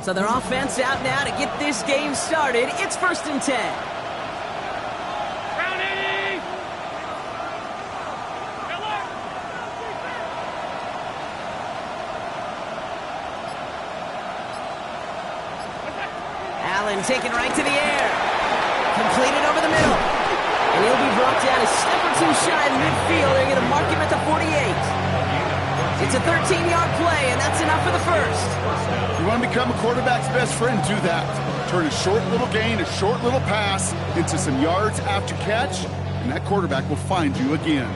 So their offense out now to get this game started. It's 1st and 10. Allen taken right to the air. Completed over the middle. And he'll be brought down a step or two shy of midfield. They're going to mark him at the 48. It's a 13-yard play, and that's enough for the first. You want to become a quarterback's best friend, do that. Turn a short little gain, a short little pass into some yards after catch, and that quarterback will find you again.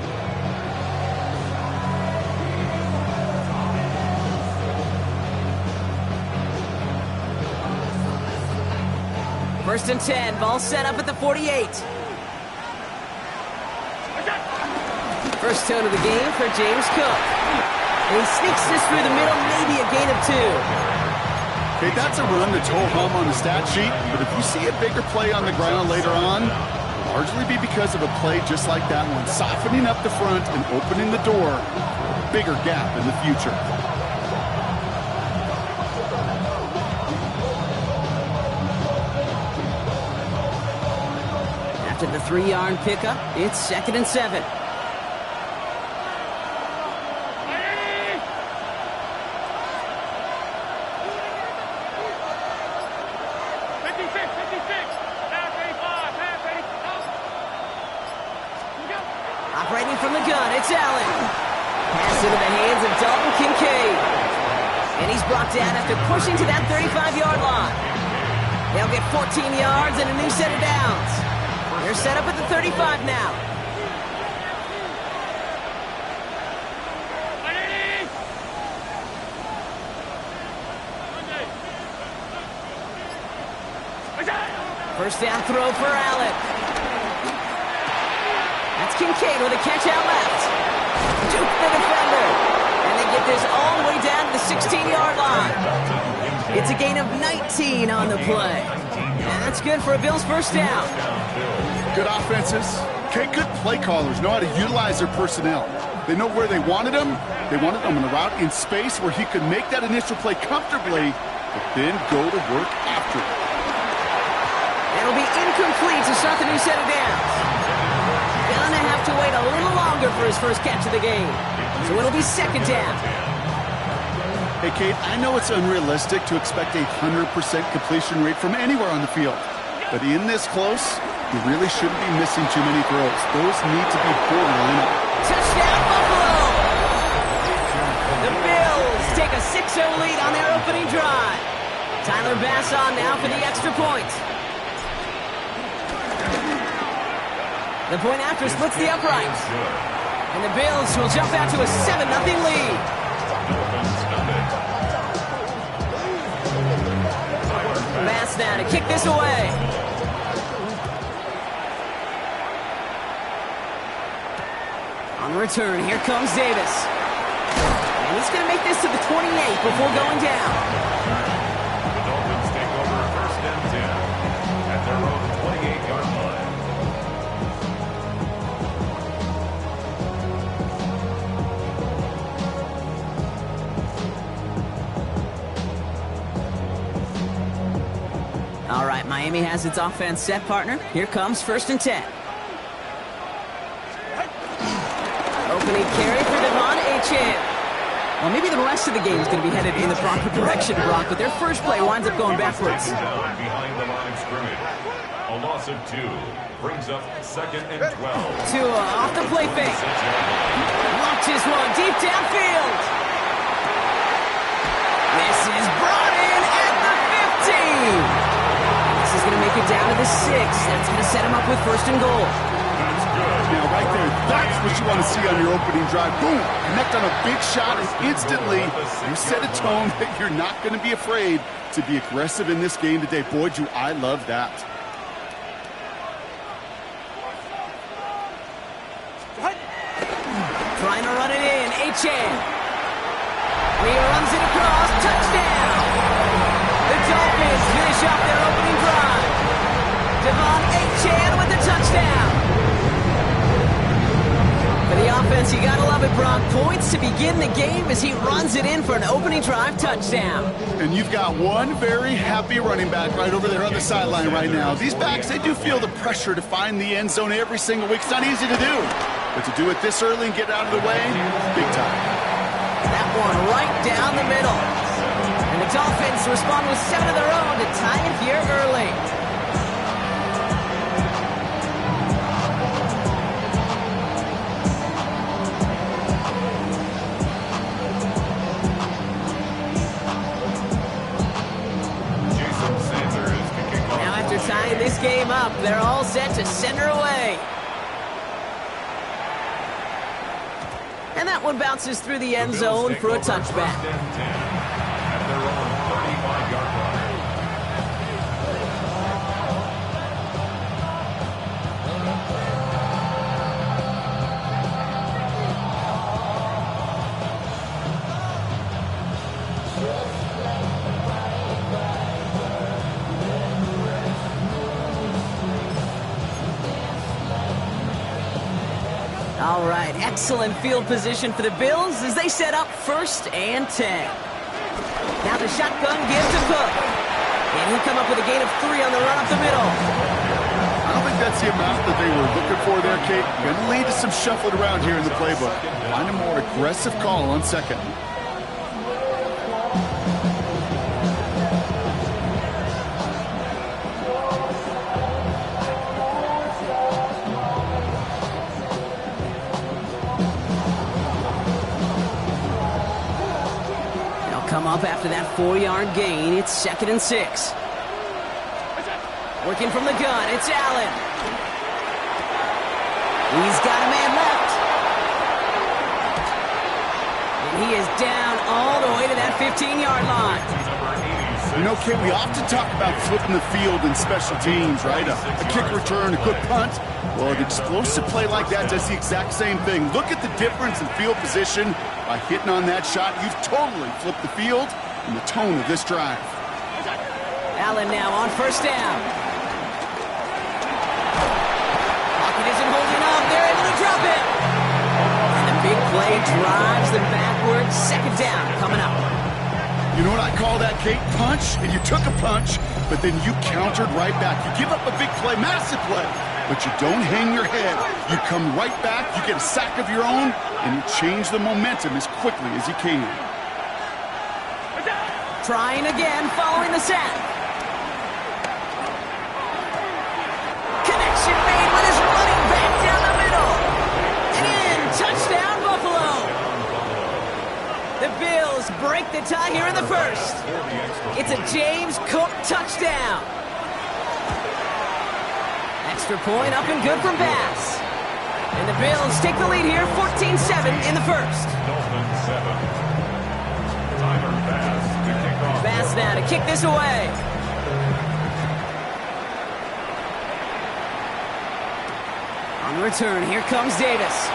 First and 10, ball set up at the 48. First tone of the game for James Cook. And he sneaks this through the middle, maybe a gain of 2. Okay, that's a run that's ho-hum on the stat sheet, but if you see a bigger play on the ground later on, it'll largely be because of a play just like that one, softening up the front and opening the door for a bigger gap in the future. After the 3-yard pickup, it's 2nd and 7. Operating from the gun, it's Allen. Pass into the hands of Dalton Kincaid. And he's brought down after pushing to that 35-yard line. They'll get 14 yards and a new set of downs. They're set up at the 35 now. First down throw for Allen. That's Kincaid with a catch out left. Duke the defender. And they get this all the way down to the 16-yard line. It's a gain of 19 on the play. And that's good for a Bills first down. Good offenses. Okay, good play callers know how to utilize their personnel. They know where they wanted him. They wanted him on a route in space where he could make that initial play comfortably, but then go to work after it. It'll be incomplete to start the new set of downs. Gonna have to wait a little longer for his first catch of the game. So it'll be 2nd down. Hey, Kate, I know it's unrealistic to expect a 100% completion rate from anywhere on the field. But in this close, you really shouldn't be missing too many throws. Those need to be borderline up. Touchdown, Buffalo! The Bills take a 6-0 lead on their opening drive. Tyler Bass on now for the extra point. The point after splits the uprights. And the Bills will jump out to a 7-0 lead. Bass now to kick this away. On the return, here comes Davis. And he's going to make this to the 28 before going down. The Dolphins take over 1st and 10 at their own 28-yard line. All right, Miami has its offense set, partner. Here comes 1st and 10. Opening carry for Devon Achane. Well, maybe the rest of the game is going to be headed in the proper direction, Brock, but their first play winds up going backwards. Behind the line of scrimmage. A loss of 2 brings up 2nd and 12. Tua off the play fake. Launches one deep downfield. This is brought in at the 15. This is going to make it down to the 6. That's going to set him up with 1st and goal. That's good. Now, right there, that's what you want to see on your opening drive. Boom! Connect on a big shot, and instantly you set a tone that you're not going to be afraid to be aggressive in this game today. Boy, do I love that. Trying to run it in, Achane. He runs it across, touchdown! The Dolphins finish off their opening drive. Devon Achane with the touchdown. offense. You gotta love it, Brock. Points to begin the game as he runs it in for an opening drive touchdown. And you've got one very happy running back right over there on the sideline right now. These backs, they do feel the pressure to find the end zone every single week. It's not easy to do. But to do it this early and get out of the way, big time. That one right down the middle. And the Dolphins respond with 7 of their own to tie it here early. Now after tying this game up, they're all set to center away. And that one bounces through the end zone for a touchback. At their own 35-yard line. All right, excellent field position for the Bills as they set up 1st and 10. Now the shotgun gives to Cook. And he'll come up with a gain of 3 on the run up the middle. I don't think that's the amount that they were looking for there, Kate. Going to lead to some shuffling around here in the playbook. Find a more aggressive call on 2nd. Come up after that 4-yard gain. It's 2nd and 6. Working from the gun, it's Allen. He's got a man left. And he is down all the way to that 15-yard line. You know, Kate, we often talk about flipping the field in special teams, right? A kick return, a good punt. Well, an explosive play like that does the exact same thing. Look at the difference in field position. By hitting on that shot, you've totally flipped the field and the tone of this drive. Allen now on 1st down. Pocket isn't holding up. They're able to drop it. And the big play drives them backwards. 2nd down coming up. You know what I call that, Kate? Punch, and you took a punch, but then you countered right back. You give up a big play, massive play, but you don't hang your head. You come right back, you get a sack of your own, and you change the momentum as quickly as you can. Trying again, following the sack. Connection made with his running back down the middle. And touchdown, Buffalo. The Bills break the tie here in the 1st. It's a James Cook touchdown. Extra point up and good from Bass. And the Bills take the lead here, 14-7 in the 1st. Dolphins 7. Tyler Bass to kick off. Bass now to kick this away. On the return, here comes Davis.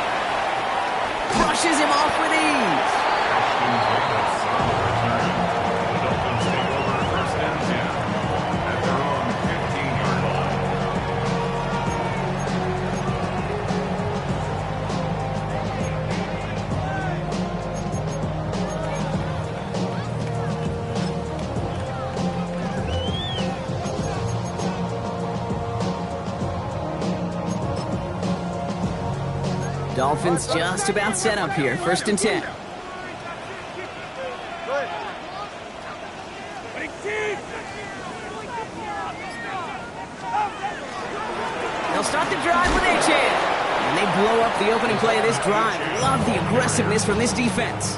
Brushes him off with ease. The Dolphins take over 1st and 10 at their own 15-yard line. Dolphins just about set up here, 1st and 10. They'll start the drive with Achane. And they blow up the opening play of this drive. Love the aggressiveness from this defense.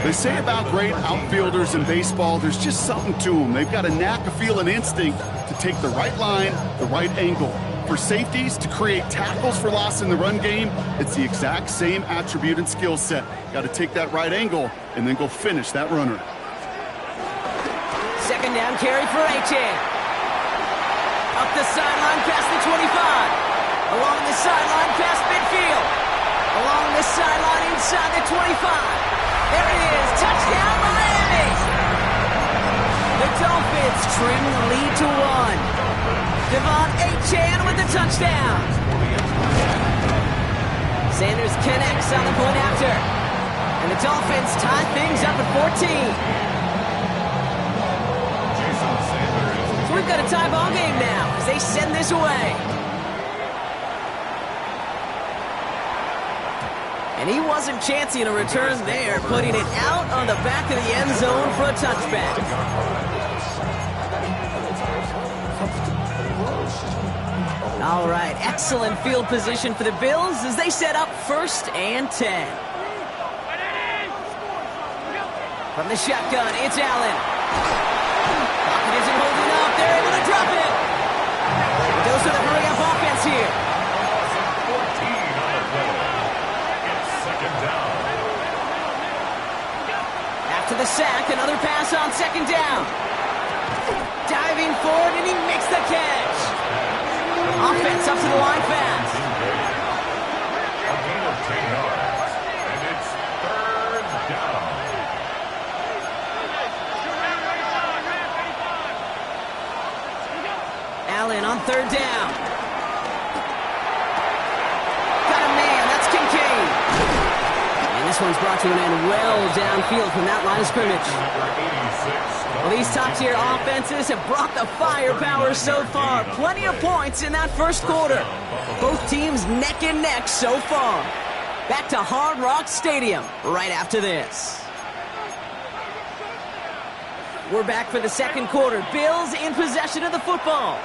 They say about great outfielders in baseball, there's just something to them. They've got a knack, a feel, an instinct to take the right line, the right angle. For safeties, to create tackles for loss in the run game, it's the exact same attribute and skill set. Got to take that right angle and then go finish that runner. 2nd down carry for Achane. Up the sideline past the 25. Along the sideline past midfield. Along the sideline inside the 25. There it is. Touchdown, Miami. The Dolphins trim the lead to 1. Devon Achane with the touchdown. Sanders connects pass on the point after. And the Dolphins tie things up at 14. So we've got a tie ball game now as they send this away. And he wasn't chancing a return there, putting it out on the back of the end zone for a touchback. All right, excellent field position for the Bills as they set up 1st and 10. From the shotgun, it's Allen. Pocket isn't holding up. They're able to drop it. It goes to the hurry-up offense here. 14 on the play. It's 2nd down. After the sack, another pass on 2nd down. Diving forward, and he makes the catch. Offense up to the line fast. A gain of 10 yards. And it's 3rd down. Allen on 3rd down. Got a man, that's Kincaid. And this one's brought to an end well downfield from that line of scrimmage. Well, these top-tier offenses have brought the firepower so far. Plenty of points in that 1st quarter. Both teams neck and neck so far. Back to Hard Rock Stadium right after this. We're back for the 2nd quarter. Bills in possession of the football.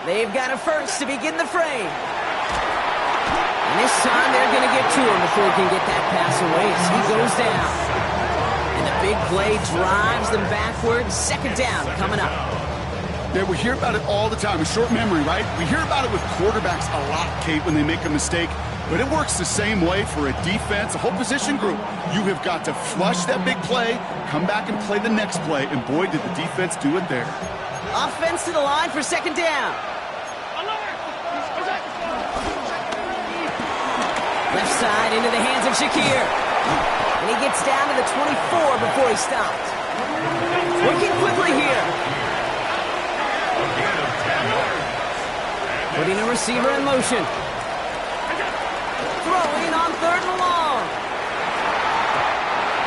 They've got a first to begin the frame. And this time they're going to get to him before he can get that pass away as he goes down. Big play drives them backwards. 2nd down coming up. Yeah, we hear about it all the time. A short memory, right? We hear about it with quarterbacks a lot, Kate, when they make a mistake. But it works the same way for a defense, a whole position group. You have got to flush that big play, come back and play the next play. And boy, did the defense do it there. Offense to the line for 2nd down. Left side into the hands of Shakir. And he gets down to the 24 before he stops. Working quickly here. Putting a receiver in motion. Throwing on 3rd and long.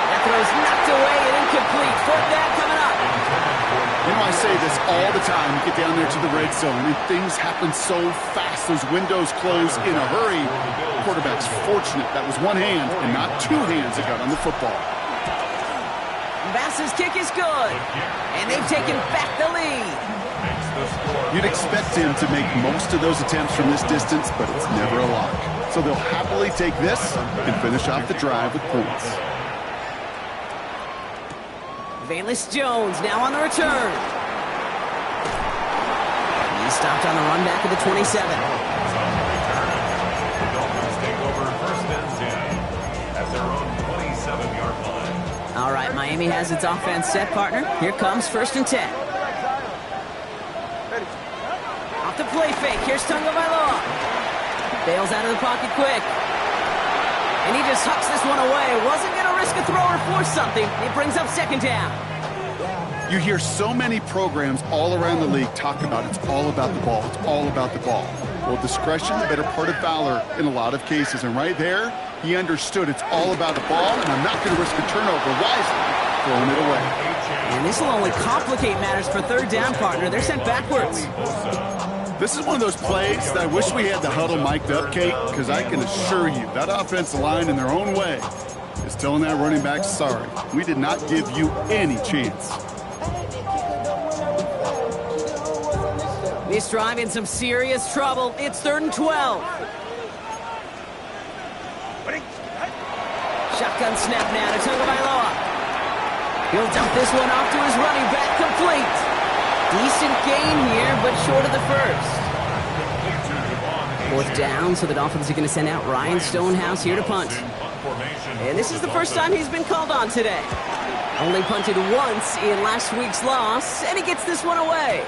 That throw's knocked away and incomplete. 4th down coming up. You know, I say this all the time. You get down there to the red zone, and things happen so fast. Those windows close in a hurry. The quarterback's fortunate that was one hand and not 2 hands that got on the football. Bass's kick is good, and they've taken back the lead. You'd expect him to make most of those attempts from this distance, but it's never a lock. So they'll happily take this and finish off the drive with points. Velus Jones now on the return. He stopped on the run back of the 27. The Dolphins take over 1st and 10 at their own 27-yard line. All right, Miami has its offense set, partner. Here comes 1st and 10. Off the play fake. Here's Tagovailoa. Bails out of the pocket quick. And he just hucks this one away. Wasn't going to risk a throw or force something. It brings up 2nd down. You hear so many programs all around the league talk about it's all about the ball. It's all about the ball. Well, discretion, the better part of valor in a lot of cases. And right there, he understood it's all about the ball, and I'm not going to risk a turnover. Wisely throwing it away. And this will only complicate matters for 3rd down, partner. They're sent backwards. This is one of those plays that I wish we had the huddle mic'd up, Kate, because I can assure you that offensive line in their own way is telling that running back, sorry, we did not give you any chance. This drive in some serious trouble. It's 3rd and 12. Shotgun snap now to Tagovailoa. He'll dump this one off to his running back, complete. Decent gain here, but short of the first. 4th down, so the Dolphins are going to send out Ryan Stonehouse here to punt. And this is the first time he's been called on today. Only punted once in last week's loss, and he gets this one away.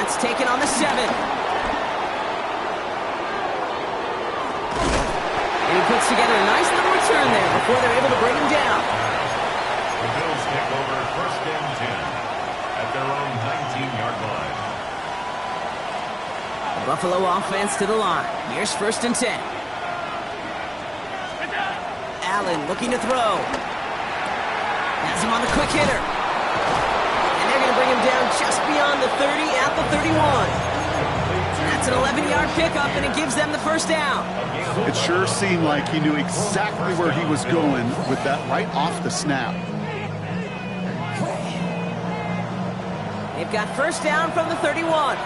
That's taken on the 7. And he puts together a nice little return there before they're able to bring him down. The Bills take over 1st and 10 at their own 19-yard line. The Buffalo offense to the line. Here's 1st and 10. Allen looking to throw. Has him on the quick hitter. And they're going to bring him down just beyond the 30 at the 31. That's an 11-yard pickup, and it gives them the first down. It sure seemed like he knew exactly where he was going with that right off the snap. They've got first down from the 31.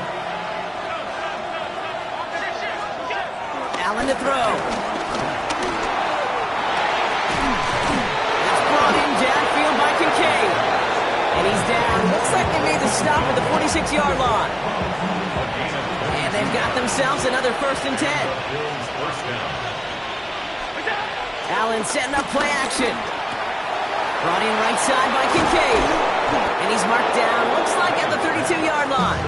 Allen to throw. That's brought in downfield by Kincaid. And he's down. Looks like they made the stop at the 46-yard line. And they've got themselves another 1st and 10. Allen setting up play action. Brought in right side by Kincaid. And he's marked down, looks like at the 32-yard line.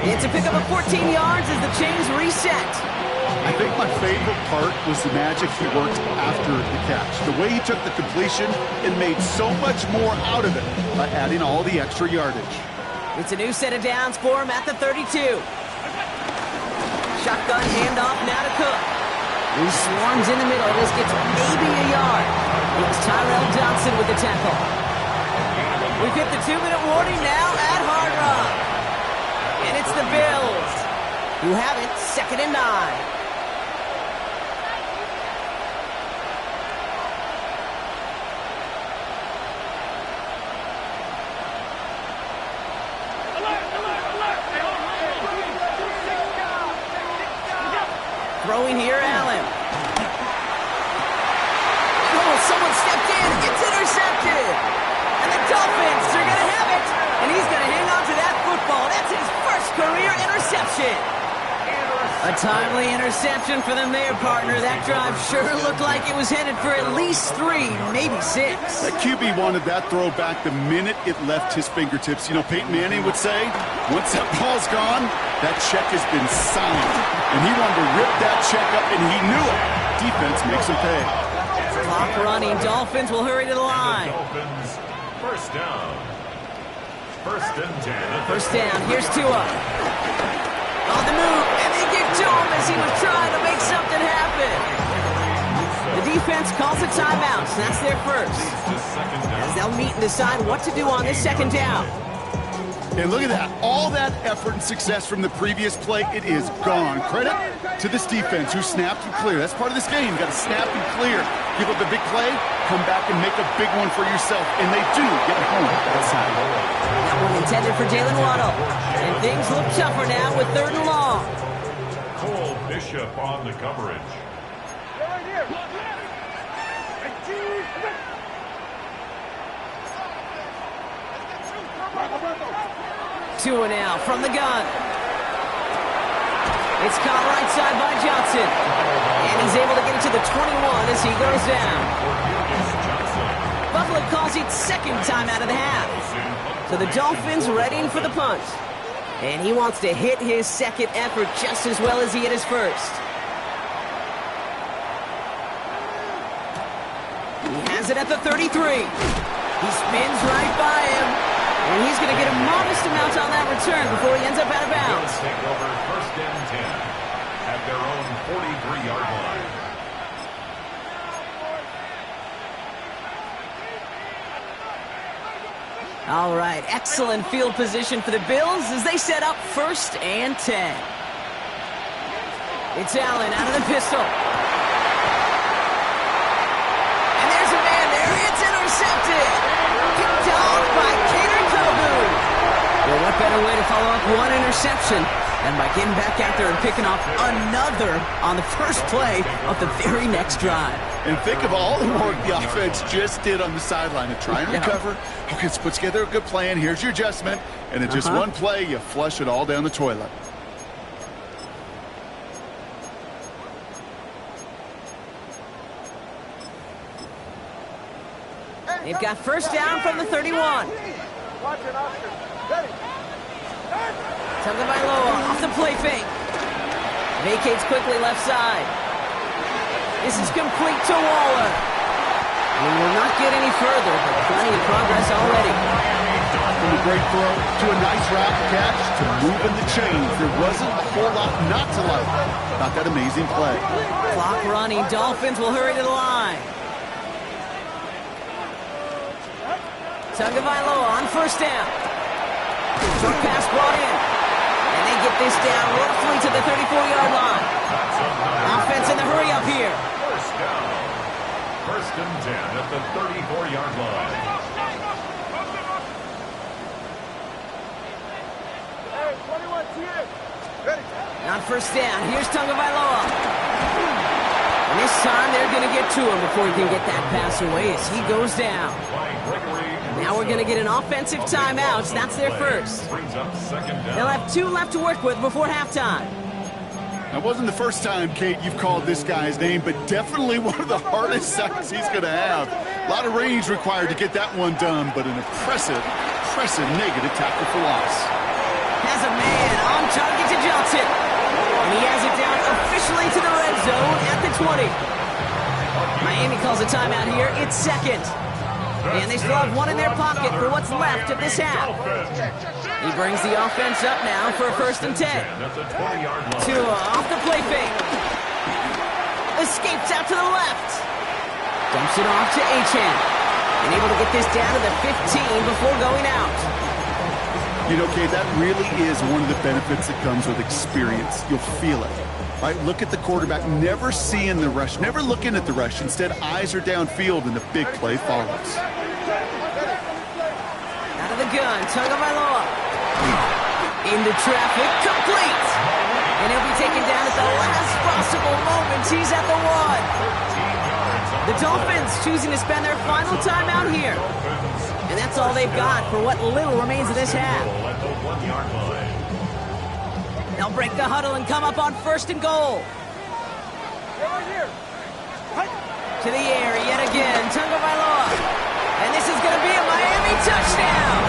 It's a pickup of 14 yards as the chains reset. I think my favorite part was the magic he worked after the catch. The way he took the completion and made so much more out of it by adding all the extra yardage. It's a new set of downs for him at the 32. Shotgun handoff now to Cook. He swarms in the middle. This gets maybe a yard. It's Tyrell Johnson with the tackle. We've hit the 2-minute warning now at Hard Rock. And it's the Bills who have it 2nd and 9. Throwing here, Allen. Oh, someone stepped in. It's intercepted. And the Dolphins are going to have it. And he's going to hang on to that football. That's his first career interception. A timely interception for them there, partner. That drive sure looked like it was headed for at least 3, maybe 6. That QB wanted that throw back the minute it left his fingertips. You know, Peyton Manning would say, once that ball's gone, that check has been signed. And he wanted to rip that check up, and he knew it. Defense makes him pay. Clock running. Dolphins will hurry to the line. Dolphins, first down. 1st and 10. First down. Here's Tua. On the move, and they get to him as he was trying to make something happen. The defense calls a timeout, so that's their first. As they'll meet and decide what to do on this 2nd down. And look at that. All that effort and success from the previous play, it is gone. Credit to this defense who snapped and cleared. That's part of this game. You got to snap and clear. Give up a big play, come back and make a big one for yourself. And they do get home that time. That one intended for Jalen Waddle. And things look tougher now with 3rd and long. Cole Bishop on the coverage. Tua now from the gun. It's caught right side by Johnson. And he's able to get it to the 21 as he goes down. Buffalo calls it 2nd time out of the half. So the Dolphins readying for the punt. And he wants to hit his 2nd effort just as well as he hit his 1st. He has it at the 33. He spins right by him. And he's going to get a modest amount on that return before he ends up out of bounds. Take over 1st and 10 at their own 43-yard line. All right, excellent field position for the Bills as they set up 1st and 10. It's Allen out of the pistol. And there's a man there. It's intercepted. Picked off by Kader Kobu. Well, what better way to follow up one interception than by getting back out there and picking off another on the first play of the very next drive. And think of all the work the offense just did on the sideline to try and recover. Okay, let's put together a good plan. Here's your adjustment. And in just one play, you flush it all down the toilet. They've got first down from the 31. Tagovailoa off the play fake. Vacates quickly left side. This is complete to Waller. We will not get any further, but plenty of progress already. From a great throw to a nice route catch to moving the chains. There wasn't a whole lot not to like about that amazing play. Clock running. Dolphins will hurry to the line. Tagovailoa on first down. Short pass brought in. And they get this down roughly to the 34-yard line. Offense in the hurry up here. First down. First and 10 at the 34-yard line. On first down, here's Tagovailoa. And this time they're going to get to him before he can get that pass away as he goes down. Now we're going to get an offensive timeout. That's their first. They'll have 2 left to work with before halftime. That wasn't the first time, Kate, you've called this guy's name, but definitely one of the hardest sacks he's going to have. A lot of range required to get that one done, but an impressive negative tackle for loss. Has a man on target to Johnson. And he has it down officially to the red zone at the 20. Miami calls a timeout here. It's second. And they still have 1 in their pocket for what's left of this half. He brings the offense up now for a first and 10. Tua off the play fake. Escapes out to the left. Dumps it off to Achane. And able to get this down to the 15 before going out. You know, Kate, that really is one of the benefits that comes with experience. You'll feel it. Right? Look at the quarterback, never seeing the rush, never looking at the rush. Instead, eyes are downfield, and the big play follows. Out of the gun, Tagovailoa. Into traffic, complete. And he'll be taken down at the last possible moment. He's at the 1. The Dolphins choosing to spend their final timeout here. And that's all they've got for what little remains of this half. They'll break the huddle and come up on first and goal. To the air yet again, Tagovailoa. And this is going to be a Miami touchdown.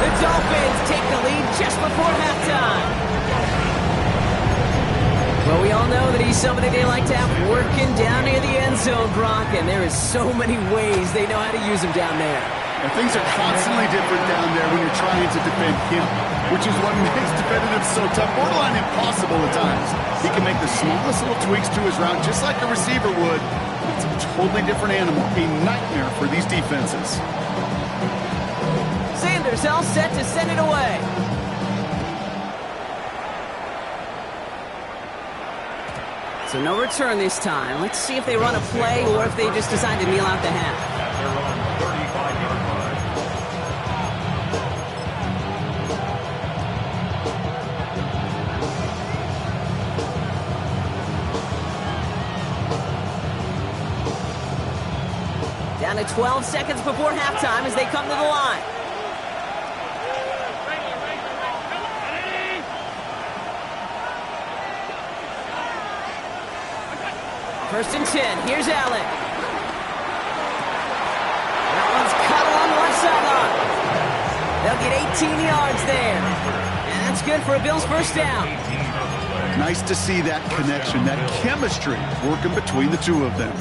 The Dolphins take the lead just before halftime. Well, we all know that he's somebody they like to have working down near the end zone, Brock, and there is so many ways they know how to use him down there. And things are constantly different down there when you're trying to defend him, which is what makes defending him so tough, borderline impossible at times. He can make the smallest little tweaks to his route just like a receiver would. It's a totally different animal, a nightmare for these defenses. Sanders all set to send it away. So no return this time. Let's see if they run a play or if they just decide to kneel out the half. At their own 35-yard line. Down to 12 seconds before halftime as they come to the line. First and 10. Here's Allen. That one's cut along the left sideline. They'll get 18 yards there. And that's good for a Bills first down. Nice to see that connection, that chemistry working between the two of them.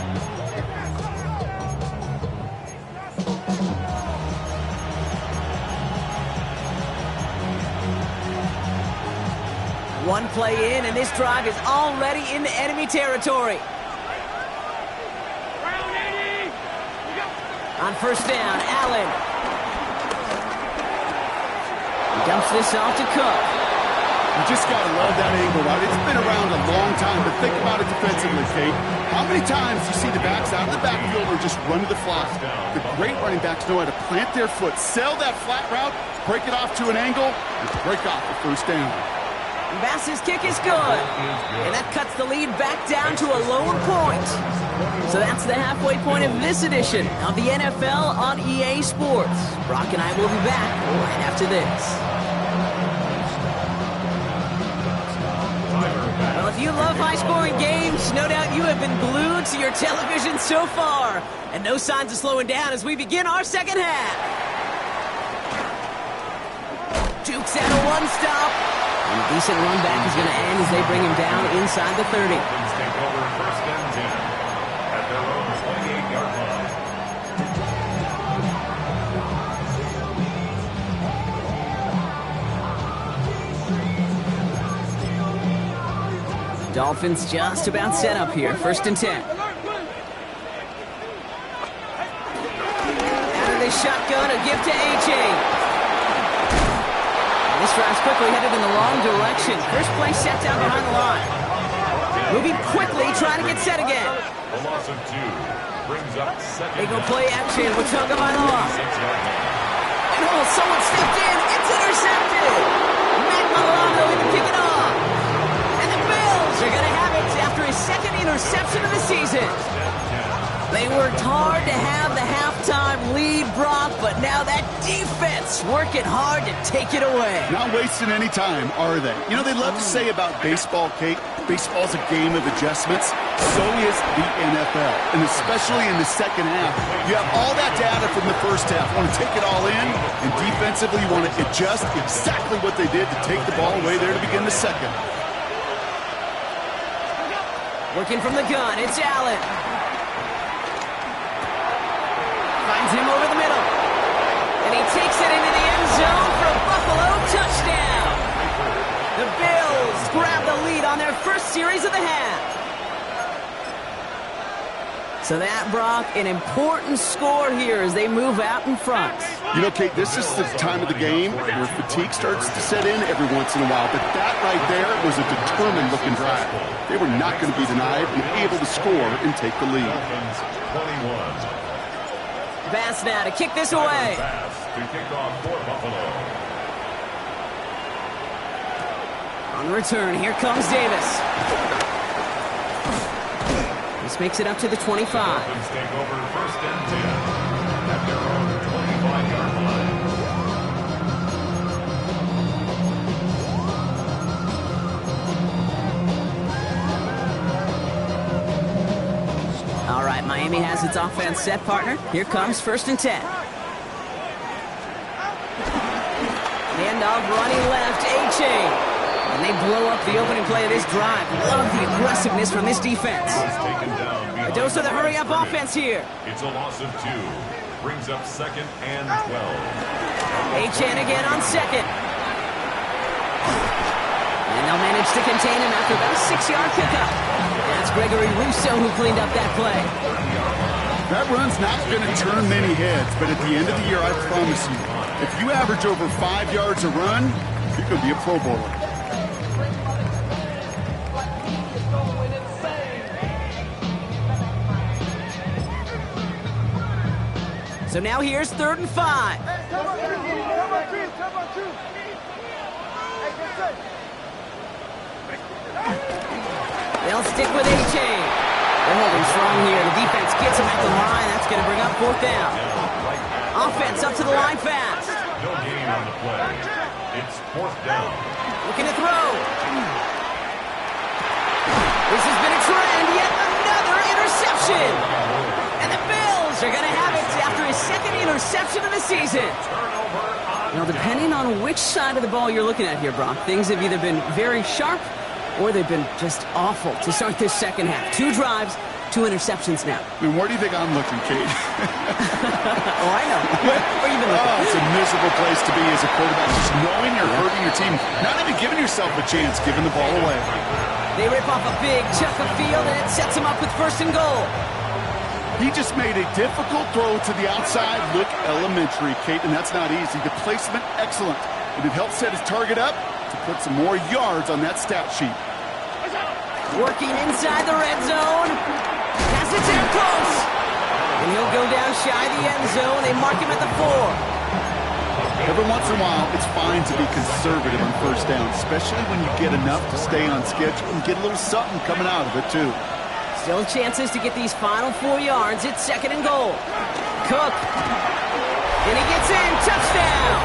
One play in, and this drive is already into enemy territory. On first down, Allen. He dumps this off to Cook. You just got to love that angle, right? It's been around a long time, but think about it defensively, Kate. How many times do you see the backs out of the backfield or just run to the flat? The great running backs know how to plant their foot, sell that flat route, break it off to an angle, and break off the first down. Bass's kick is good. And that cuts the lead back down to a lower point. So that's the halfway point of this edition of the NFL on EA Sports. Brock and I will be back right after this. Well, if you love high-scoring games, no doubt you have been glued to your television so far. And no signs of slowing down as we begin our second half. Jukes at a one-stop. And a decent run back is going to end as they bring him down inside the 30. Take over first and 10 at their own 28-yard line. Dolphins just about set up here. First and 10. Out of his shotgun, a gift to A-Chain. This drive's quickly headed in the wrong direction. First play set down behind the line. Moving quickly, trying to get set again. A loss of 2 brings up second. They go play action with Tagovailoa. And someone stepped in. It's intercepted. Matt Milano in to pick it off. And the Bills are going to have it after his second interception of the season. They worked hard to have the halftime lead, Brock, but now that defense working hard to take it away. Not wasting any time, are they? You know, they love to say about baseball, Kate, baseball's a game of adjustments. So is the NFL, and especially in the second half. You have all that data from the first half. You want to take it all in, and defensively you want to adjust exactly what they did to take the ball away there to begin the second. Working from the gun, it's Allen. Finds him over the middle. And he takes it into the end zone for a Buffalo touchdown. The Bills grab the lead on their first series of the half. So that, Brock, an important score here as they move out in front. You know, Kate, this is the time of the game where fatigue starts to set in every once in a while. But that right there was a determined-looking drive. They were not going to be denied and able to score and take the lead. 21. Bass now to kick this away. Bass to kick off for Buffalo. On the return, here comes Davis. This makes it up to the 25. Dolphins take over first and 10 at their own 25-yard line. All right, Miami has its offense set, partner. Here comes first and 10. Handoff running left, A-Chain. And they blow up the opening play of this drive. Love the aggressiveness from this defense. A dose of the hurry-up offense here. It's a loss of 2. Brings up second and 12. A-Chain again on second. And they'll manage to contain him after about a 6-yard pickup. That's Gregory Rousseau who cleaned up that play. That run's not going to turn many heads, but at the end of the year, I promise you, if you average over 5 yards a run, you could be a Pro Bowler. So now here's 3rd and 5. They'll stick with A-Chain. They're holding strong here. The defense gets him at the line. That's going to bring up 4th down. Offense up to the line fast. No gain on the play. It's 4th down. Looking to throw. This has been a trend. Yet another interception. And the Bills are going to have it after his second interception of the season. Now, depending on which side of the ball you're looking at here, Brock, things have either been very sharp or they've been just awful to start this second half. 2 drives, 2 interceptions now. And where do you think I'm looking, Kate? Oh, I know. Where are you been looking? Oh, it's a miserable place to be as a quarterback, just knowing you're hurting your team, not even giving yourself a chance, giving the ball away. They rip off a big chunk of field, and it sets him up with 1st and goal. He just made a difficult throw to the outside. Look elementary, Kate, and that's not easy. The placement, excellent. And it helped set his target up to put some more yards on that stat sheet. Working inside the red zone. Pass it down close. And he'll go down shy of the end zone. They mark him at the 4. Every once in a while, it's fine to be conservative on 1st down, especially when you get enough to stay on schedule and get a little something coming out of it, too. Still chances to get these final 4 yards. It's 2nd and goal. Cook. And he gets in. Touchdown.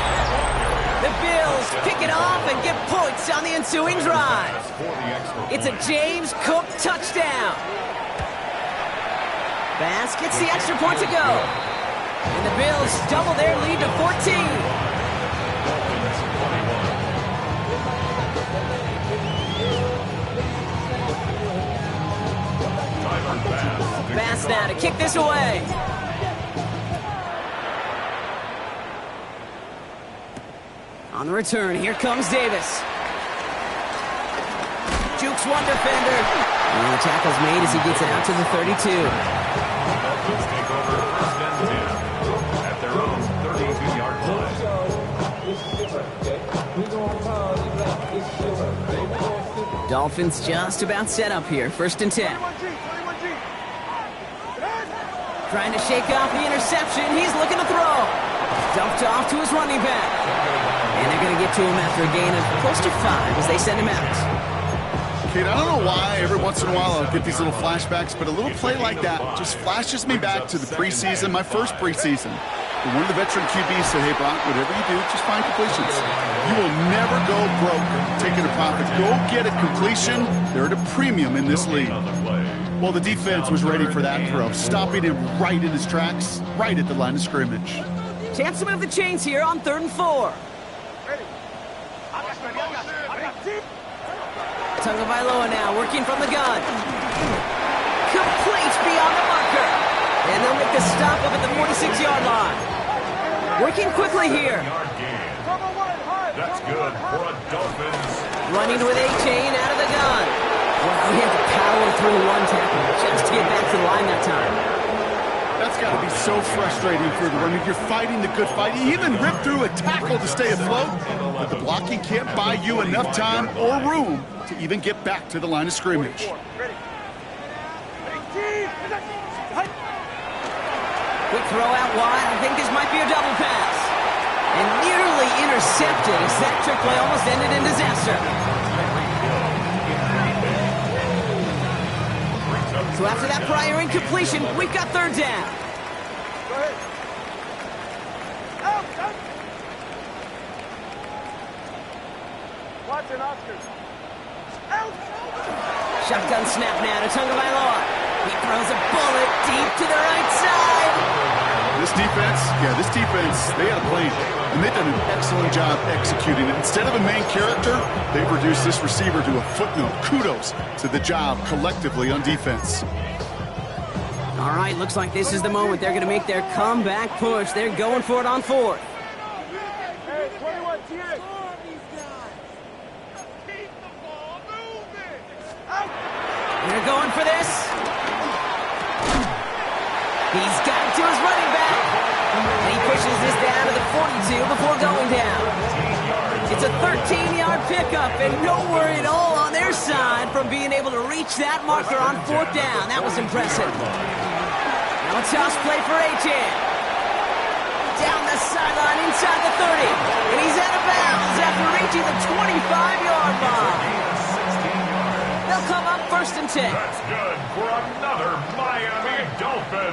The Bills pick it off and get points on the ensuing drive. It's a James Cook touchdown. Bass gets the extra point to go. And the Bills double their lead to 14. Bass now to kick this away. On the return, here comes Davis. Jukes one defender. And the tackle's made as he gets it out to the 32. Dolphins take over first and 10 at their own Dolphins just about set up here. 1st and 10. Trying to shake off the interception. He's looking to throw. Dumped off to his running back. And they're going to get to him after a gain of close to 5 as they send him out. Kate, I don't know why every once in a while I'll get these little flashbacks, but a little play like that just flashes me back to the preseason, my first preseason. And one of the veteran QBs said, hey, Brock, whatever you do, just find completions. You will never go broke taking a profit. Go get a completion. They're at a premium in this league. Well, the defense was ready for that throw, stopping him right in his tracks, right at the line of scrimmage. Chance to move the chains here on 3rd and 4. Tagovailoa now working from the gun. Complete beyond the marker. And they'll make the stop up at the 46-yard line. Working quickly here. That's good for a Dolphins. Running with A-Chain out of the gun. Wow, he had to power through one tackle just to get back to the line that time. That's got to be so frustrating for the runner. You're fighting the good fight. You even rip through a tackle to stay afloat, but the blocking can't buy you enough time or room to even get back to the line of scrimmage. Quick throw out wide. I think this might be a double pass. And nearly intercepted as that trick play almost ended in disaster. So after that prior incompletion, we've got 3rd down. Go ahead. Out. Watch it, Oscar. Out. Shotgun snap now to Tagovailoa. He throws a bullet deep to the right side. This defense, they had a plan, and they've done an excellent job executing it. Instead of a main character, they've reduced this receiver to a footnote. Kudos to the job collectively on defense. All right, looks like this is the moment they're going to make their comeback push. They're going for it on 4th. Hey, 21, TA. They're going for this. He's got it to his running back. And he pushes this down to the 42 before going down. It's a 13-yard pickup, and no worry at all on their side from being able to reach that marker on 4th down. That was impressive. Now a toss play for A-Chan. Down the sideline inside the 30. And he's out of bounds after reaching the 25-yard line. They'll come up 1st and 10. That's good for another Miami Dolphin.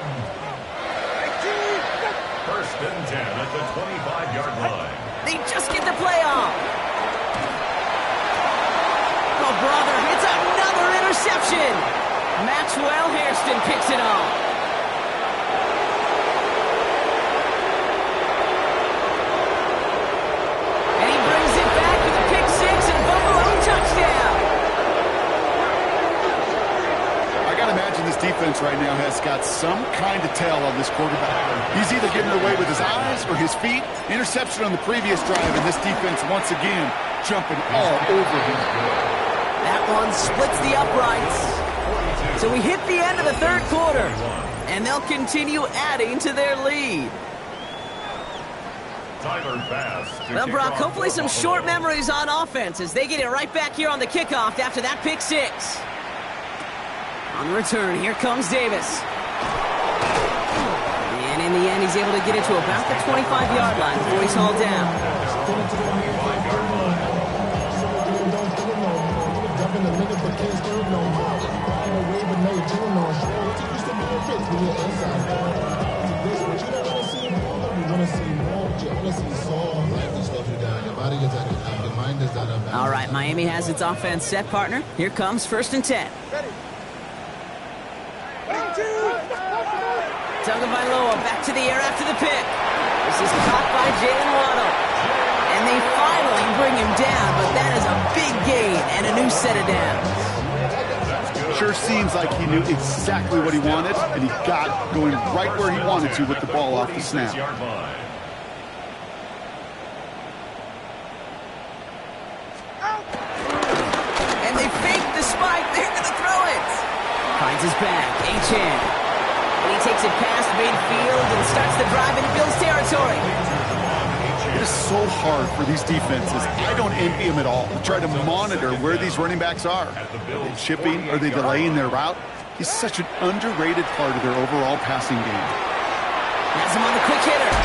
1st and 10 at the 25-yard line. They just get the play off. Oh, brother, it's another interception. Maxwell Hairston picks it off. And he brings it back with a pick 6 and Buffalo touchdown. I got to imagine this defense right now has got some kind of tell on this quarterback. He's either getting away with his eyes or his feet. Interception on the previous drive, and this defense once again jumping all over him. That one splits the uprights. So we hit the end of the 3rd quarter, and they'll continue adding to their lead. Tyler Bass. Well, Brock, hopefully some short memories on offense as they get it right back here on the kickoff after that pick 6. On the return, here comes Davis. And in the end, he's able to get it to about the 25-yard line before he's hauled down. All right, Miami has its offense set, partner. Here comes 1st and 10. Tagovailoa back to the air after the pick. This is caught by Jalen Waddle. And they finally bring him down, but that is a big gain and a new set of downs. Sure seems like he knew exactly what he wanted, and he got going right where he wanted to with the ball off the snap. And they fake the spike. They're going to throw it. Finds his back. A-Chan. And he takes it past midfield and starts the drive into Bills territory. It is so hard for these defenses. I don't envy them at all to try to monitor where these running backs are. Are they chipping? Are they delaying their route? He's such an underrated part of their overall passing game. Has him on the quick hitter.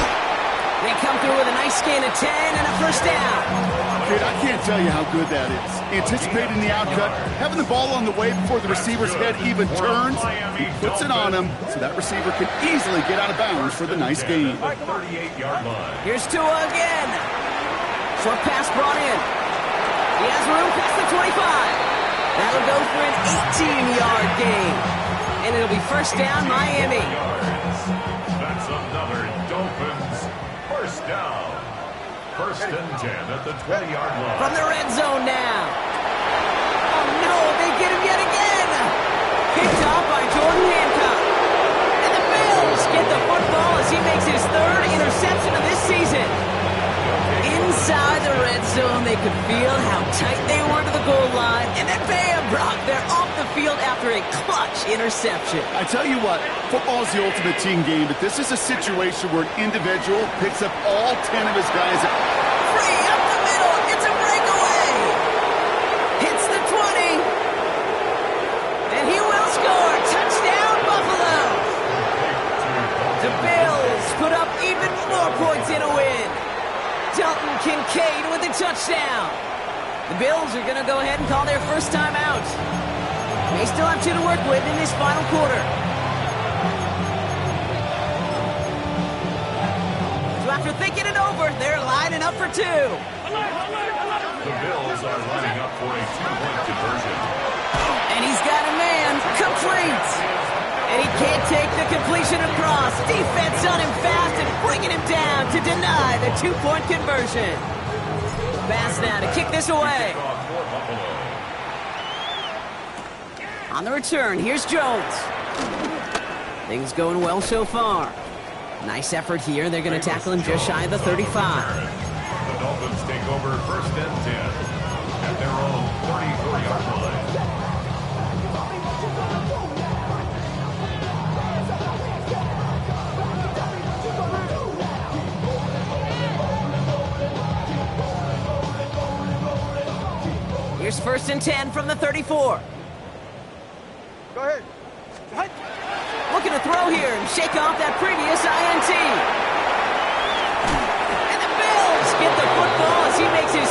They come through with a nice gain of 10 and a first down. Kid, I can't tell you how good that is. Anticipating the outcut, having the ball on the way before the receiver's head even turns, he puts it on him so that receiver can easily get out of bounds for the nice gain. 38-yard line. Here's Tua again. Short pass brought in. He has room past the 25. That'll go for an 18-yard gain. And it'll be first down, Miami. That's another Dolphins first down. First and 10 at the 20-yard line. From the red zone now. Oh, no, they get him yet again. Picked off by Jordan Hancock. And the Bills get the football as he makes his third interception of this season. Inside the red zone, they could feel how tight they were to the goal line. And then bam, Brock, they're off the field after a clutch interception. I tell you what, football is the ultimate team game, but this is a situation where an individual picks up all 10 of his guys. Free up the middle, it's a breakaway. Hits the 20. And he will score. Touchdown, Buffalo. The Bills put up even more points in a win. Dalton Kincaid with the touchdown. The Bills are going to go ahead and call their first time out. They still have 2 to work with in this final quarter. So after thinking it over, they're lining up for 2. The Bills are lining up for a 2-point conversion. And he's got a man. Complete. And he can't take the completion across. Defense on him fast and bringing him down to deny the 2-point conversion. Pass now to kick this away. On the return, here's Jones. Things going well so far. Nice effort here. They're going to tackle him just shy of the 35. The Dolphins take over first and 10 at their own 34-yard line. Here's first and 10 from the 34. Go ahead. Looking to throw here and shake off that previous INT. And the Bills get the football as he makes his...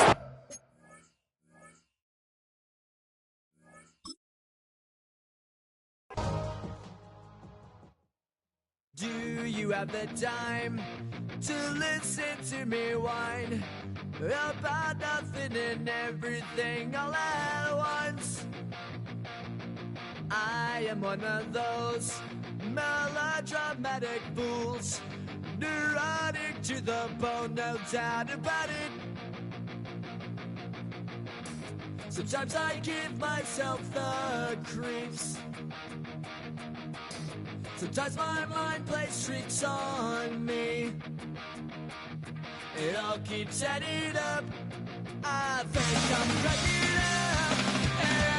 Do you have the time to listen to me whine about nothing and everything all at once? I am one of those melodramatic fools, neurotic to the bone, no doubt about it. Sometimes I give myself the creeps. Sometimes my mind plays tricks on me. It all keeps adding up. I think I'm cracking up.